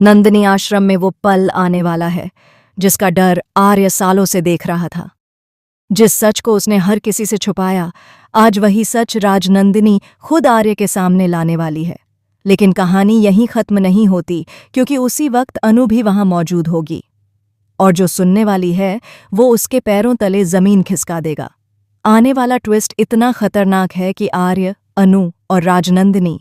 नंदिनी आश्रम में वो पल आने वाला है जिसका डर आर्य सालों से देख रहा था। जिस सच को उसने हर किसी से छुपाया, आज वही सच राजनंदिनी खुद आर्य के सामने लाने वाली है। लेकिन कहानी यहीं खत्म नहीं होती, क्योंकि उसी वक्त अनु भी वहां मौजूद होगी। और जो सुनने वाली है वो उसके पैरों तले जमीन खिसका देगा। आने वाला ट्विस्ट इतना खतरनाक है कि आर्य, अनु और राजनंदिनी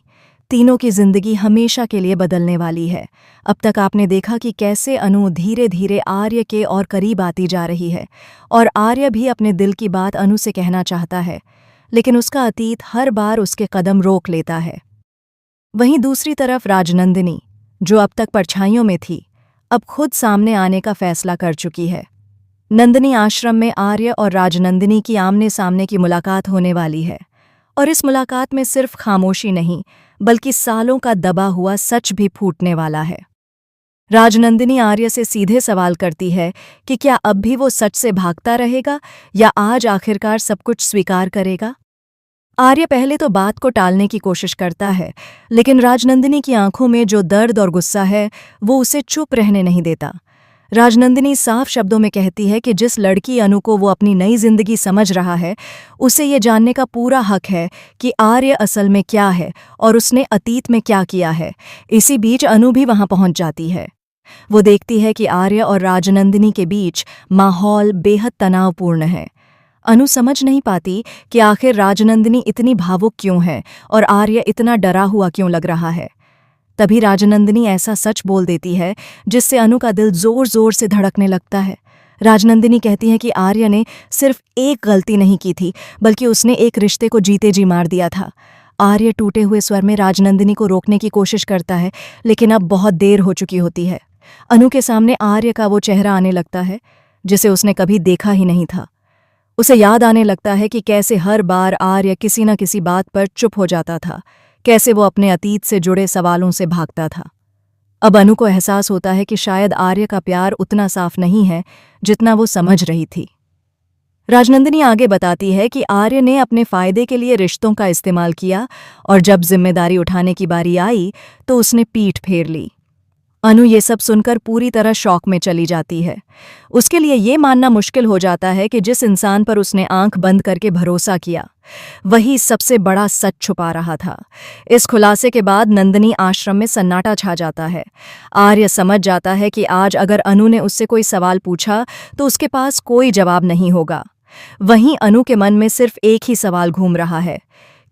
तीनों की जिंदगी हमेशा के लिए बदलने वाली है। अब तक आपने देखा कि कैसे अनु धीरे धीरे आर्य के और करीब आती जा रही है, और आर्य भी अपने दिल की बात अनु से कहना चाहता है, लेकिन उसका अतीत हर बार उसके कदम रोक लेता है। वहीं दूसरी तरफ राजनंदिनी, जो अब तक परछाइयों में थी, अब खुद सामने आने का फैसला कर चुकी है। नंदिनी आश्रम में आर्य और राजनंदिनी की आमने सामने की मुलाकात होने वाली है, और इस मुलाकात में सिर्फ खामोशी नहीं बल्कि सालों का दबा हुआ सच भी फूटने वाला है। राजनंदिनी आर्य से सीधे सवाल करती है कि क्या अब भी वो सच से भागता रहेगा या आज आखिरकार सब कुछ स्वीकार करेगा। आर्य पहले तो बात को टालने की कोशिश करता है, लेकिन राजनंदिनी की आंखों में जो दर्द और गुस्सा है वो उसे चुप रहने नहीं देता। राजनंदिनी साफ शब्दों में कहती है कि जिस लड़की अनु को वो अपनी नई जिंदगी समझ रहा है, उसे ये जानने का पूरा हक है कि आर्य असल में क्या है और उसने अतीत में क्या किया है। इसी बीच अनु भी वहां पहुंच जाती है। वो देखती है कि आर्य और राजनंदिनी के बीच माहौल बेहद तनावपूर्ण है। अनु समझ नहीं पाती कि आखिर राजनंदिनी इतनी भावुक क्यों है और आर्य इतना डरा हुआ क्यों लग रहा है। तभी राजनंदिनी ऐसा सच बोल देती है जिससे अनु का दिल जोर जोर से धड़कने लगता है। राजनंदिनी कहती है कि आर्य ने सिर्फ एक गलती नहीं की थी, बल्कि उसने एक रिश्ते को जीते जी मार दिया था। आर्य टूटे हुए स्वर में राजनंदिनी को रोकने की कोशिश करता है, लेकिन अब बहुत देर हो चुकी होती है। अनु के सामने आर्य का वो चेहरा आने लगता है जिसे उसने कभी देखा ही नहीं था। उसे याद आने लगता है कि कैसे हर बार आर्य किसी न किसी बात पर चुप हो जाता था, कैसे वो अपने अतीत से जुड़े सवालों से भागता था। अब अनु को एहसास होता है कि शायद आर्य का प्यार उतना साफ नहीं है जितना वो समझ रही थी। राजनंदिनी आगे बताती है कि आर्य ने अपने फायदे के लिए रिश्तों का इस्तेमाल किया, और जब जिम्मेदारी उठाने की बारी आई तो उसने पीठ फेर ली। अनु ये सब सुनकर पूरी तरह शॉक में चली जाती है। उसके लिए ये मानना मुश्किल हो जाता है कि जिस इंसान पर उसने आंख बंद करके भरोसा किया, वही सबसे बड़ा सच छुपा रहा था। इस खुलासे के बाद नंदिनी आश्रम में सन्नाटा छा जाता है। आर्य समझ जाता है कि आज अगर अनु ने उससे कोई सवाल पूछा तो उसके पास कोई जवाब नहीं होगा। वहीं अनु के मन में सिर्फ एक ही सवाल घूम रहा है,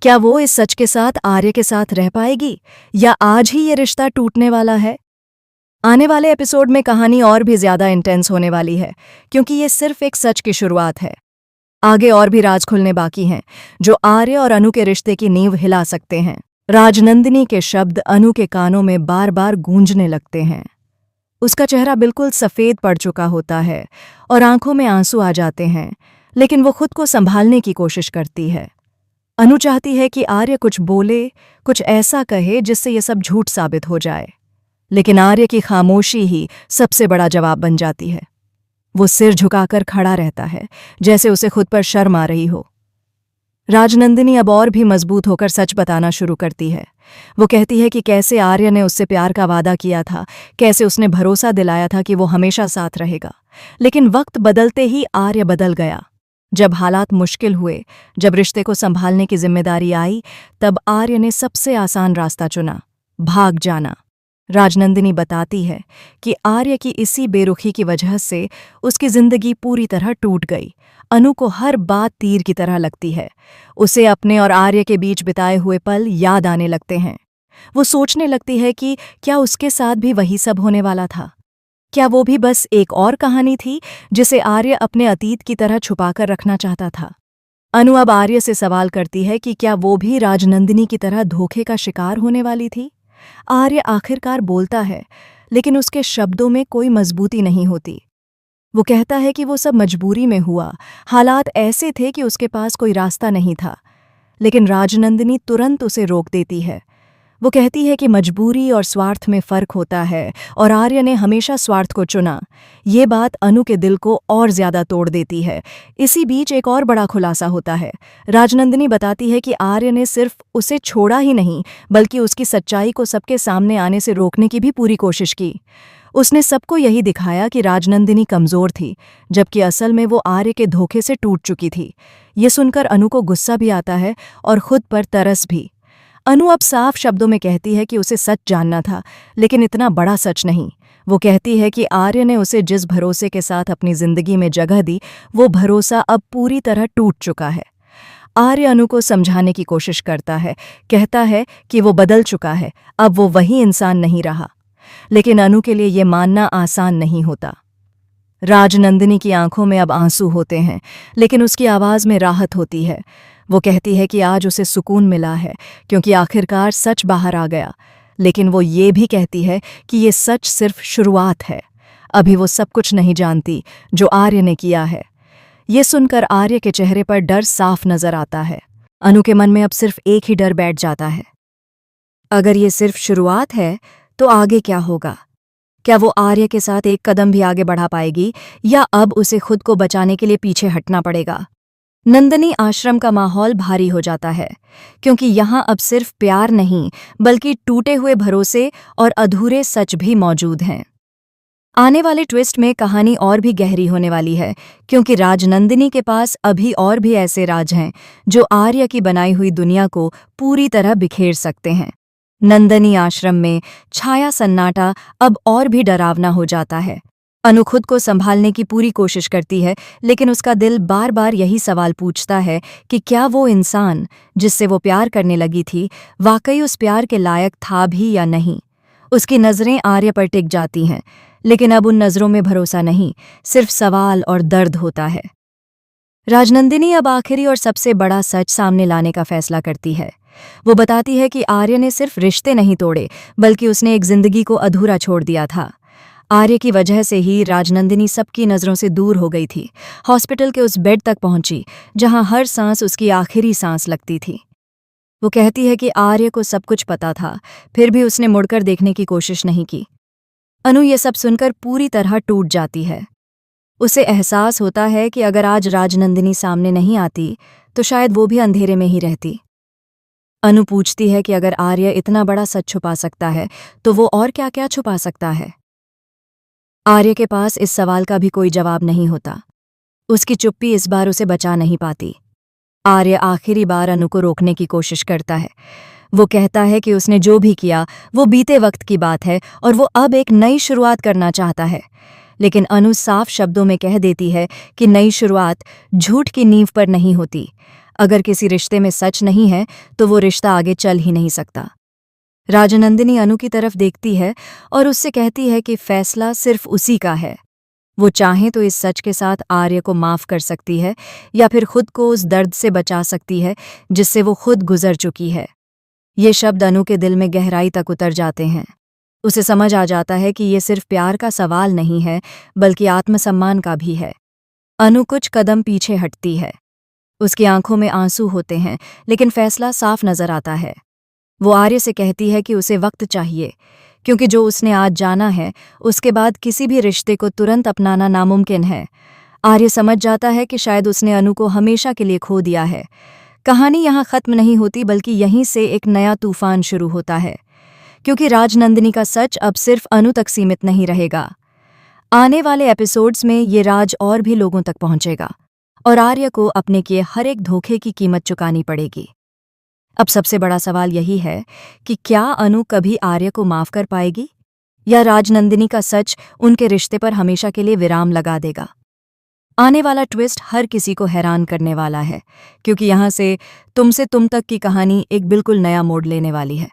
क्या वो इस सच के साथ आर्य के साथ रह पाएगी, या आज ही ये रिश्ता टूटने वाला है। आने वाले एपिसोड में कहानी और भी ज्यादा इंटेंस होने वाली है, क्योंकि ये सिर्फ एक सच की शुरुआत है। आगे और भी राज खुलने बाकी हैं जो आर्य और अनु के रिश्ते की नींव हिला सकते हैं। राजनंदिनी के शब्द अनु के कानों में बार बार गूंजने लगते हैं। उसका चेहरा बिल्कुल सफेद पड़ चुका होता है और आंखों में आंसू आ जाते हैं, लेकिन वो खुद को संभालने की कोशिश करती है। अनु चाहती है कि आर्य कुछ बोले, कुछ ऐसा कहे जिससे ये सब झूठ साबित हो जाए, लेकिन आर्य की खामोशी ही सबसे बड़ा जवाब बन जाती है। वो सिर झुकाकर खड़ा रहता है, जैसे उसे खुद पर शर्म आ रही हो। राजनंदिनी अब और भी मजबूत होकर सच बताना शुरू करती है। वो कहती है कि कैसे आर्य ने उससे प्यार का वादा किया था, कैसे उसने भरोसा दिलाया था कि वो हमेशा साथ रहेगा। लेकिन वक्त बदलते ही आर्य बदल गया। जब हालात मुश्किल हुए, जब रिश्ते को संभालने की जिम्मेदारी आई, तब आर्य ने सबसे आसान रास्ता चुना, भाग जाना। राजनंदिनी बताती है कि आर्य की इसी बेरुखी की वजह से उसकी जिंदगी पूरी तरह टूट गई। अनु को हर बात तीर की तरह लगती है। उसे अपने और आर्य के बीच बिताए हुए पल याद आने लगते हैं। वो सोचने लगती है कि क्या उसके साथ भी वही सब होने वाला था। क्या वो भी बस एक और कहानी थी जिसे आर्य अपने अतीत की तरह छुपाकर रखना चाहता था। अनु अब आर्य से सवाल करती है कि क्या वो भी राजनंदिनी की तरह धोखे का शिकार होने वाली थी। आर्य आखिरकार बोलता है, लेकिन उसके शब्दों में कोई मजबूती नहीं होती। वो कहता है कि वो सब मजबूरी में हुआ, हालात ऐसे थे कि उसके पास कोई रास्ता नहीं था। लेकिन राजनंदिनी तुरंत उसे रोक देती है। वो कहती है कि मजबूरी और स्वार्थ में फर्क होता है और आर्य ने हमेशा स्वार्थ को चुना। ये बात अनु के दिल को और ज्यादा तोड़ देती है। इसी बीच एक और बड़ा खुलासा होता है। राजनंदिनी बताती है कि आर्य ने सिर्फ उसे छोड़ा ही नहीं, बल्कि उसकी सच्चाई को सबके सामने आने से रोकने की भी पूरी कोशिश की। उसने सबको यही दिखाया कि राजनंदिनी कमजोर थी, जबकि असल में वो आर्य के धोखे से टूट चुकी थी। ये सुनकर अनु को गुस्सा भी आता है और खुद पर तरस भी। अनु अब साफ शब्दों में कहती है कि उसे सच जानना था, लेकिन इतना बड़ा सच नहीं। वो कहती है कि आर्य ने उसे जिस भरोसे के साथ अपनी जिंदगी में जगह दी, वो भरोसा अब पूरी तरह टूट चुका है। आर्य अनु को समझाने की कोशिश करता है, कहता है कि वो बदल चुका है, अब वो वही इंसान नहीं रहा। लेकिन अनु के लिए ये मानना आसान नहीं होता। राजनंदिनी की आंखों में अब आंसू होते हैं, लेकिन उसकी आवाज में राहत होती है। वो कहती है कि आज उसे सुकून मिला है, क्योंकि आखिरकार सच बाहर आ गया। लेकिन वो ये भी कहती है कि ये सच सिर्फ शुरुआत है। अभी वो सब कुछ नहीं जानती जो आर्य ने किया है। ये सुनकर आर्य के चेहरे पर डर साफ नजर आता है। अनु के मन में अब सिर्फ एक ही डर बैठ जाता है। अगर ये सिर्फ शुरुआत है तो आगे क्या होगा? क्या वो आर्य के साथ एक कदम भी आगे बढ़ा पाएगी, या अब उसे खुद को बचाने के लिए पीछे हटना पड़ेगा? नंदिनी आश्रम का माहौल भारी हो जाता है, क्योंकि यहाँ अब सिर्फ प्यार नहीं, बल्कि टूटे हुए भरोसे और अधूरे सच भी मौजूद हैं। आने वाले ट्विस्ट में कहानी और भी गहरी होने वाली है, क्योंकि राजनंदिनी के पास अभी और भी ऐसे राज हैं जो आर्य की बनाई हुई दुनिया को पूरी तरह बिखेर सकते हैं। नंदिनी आश्रम में छाया सन्नाटा अब और भी डरावना हो जाता है। अनु खुद को संभालने की पूरी कोशिश करती है, लेकिन उसका दिल बार बार यही सवाल पूछता है कि क्या वो इंसान जिससे वो प्यार करने लगी थी, वाकई उस प्यार के लायक था भी या नहीं। उसकी नज़रें आर्य पर टिक जाती हैं, लेकिन अब उन नज़रों में भरोसा नहीं, सिर्फ सवाल और दर्द होता है। राजनंदिनी अब आखिरी और सबसे बड़ा सच सामने लाने का फैसला करती है। वो बताती है कि आर्य ने सिर्फ रिश्ते नहीं तोड़े, बल्कि उसने एक जिंदगी को अधूरा छोड़ दिया था। आर्य की वजह से ही राजनंदिनी सबकी नज़रों से दूर हो गई थी। हॉस्पिटल के उस बेड तक पहुंची जहां हर सांस उसकी आखिरी सांस लगती थी। वो कहती है कि आर्य को सब कुछ पता था, फिर भी उसने मुड़कर देखने की कोशिश नहीं की। अनु ये सब सुनकर पूरी तरह टूट जाती है। उसे एहसास होता है कि अगर आज राजनंदिनी सामने नहीं आती तो शायद वो भी अंधेरे में ही रहती। अनु पूछती है कि अगर आर्य इतना बड़ा सच छुपा सकता है तो वो और क्या क्या छुपा सकता है। आर्य के पास इस सवाल का भी कोई जवाब नहीं होता। उसकी चुप्पी इस बार उसे बचा नहीं पाती। आर्य आखिरी बार अनु को रोकने की कोशिश करता है। वो कहता है कि उसने जो भी किया वो बीते वक्त की बात है और वो अब एक नई शुरुआत करना चाहता है। लेकिन अनु साफ शब्दों में कह देती है कि नई शुरुआत झूठ की नींव पर नहीं होती। अगर किसी रिश्ते में सच नहीं है तो वो रिश्ता आगे चल ही नहीं सकता। राजनंदिनी अनु की तरफ देखती है और उससे कहती है कि फैसला सिर्फ उसी का है। वो चाहे तो इस सच के साथ आर्य को माफ कर सकती है, या फिर खुद को उस दर्द से बचा सकती है जिससे वो खुद गुजर चुकी है। ये शब्द अनु के दिल में गहराई तक उतर जाते हैं। उसे समझ आ जाता है कि ये सिर्फ प्यार का सवाल नहीं है, बल्कि आत्मसम्मान का भी है। अनु कुछ कदम पीछे हटती है। उसकी आंखों में आंसू होते हैं, लेकिन फैसला साफ नजर आता है। वो आर्य से कहती है कि उसे वक्त चाहिए, क्योंकि जो उसने आज जाना है उसके बाद किसी भी रिश्ते को तुरंत अपनाना नामुमकिन है। आर्य समझ जाता है कि शायद उसने अनु को हमेशा के लिए खो दिया है। कहानी यहाँ खत्म नहीं होती, बल्कि यहीं से एक नया तूफान शुरू होता है, क्योंकि राजनंदिनी का सच अब सिर्फ अनु तक सीमित नहीं रहेगा। आने वाले एपिसोड्स में ये राज और भी लोगों तक पहुंचेगा और आर्य को अपने किए हर एक धोखे की कीमत चुकानी पड़ेगी। अब सबसे बड़ा सवाल यही है कि क्या अनु कभी आर्य को माफ कर पाएगी, या राजनंदिनी का सच उनके रिश्ते पर हमेशा के लिए विराम लगा देगा। आने वाला ट्विस्ट हर किसी को हैरान करने वाला है, क्योंकि यहाँ से तुम तक की कहानी एक बिल्कुल नया मोड़ लेने वाली है।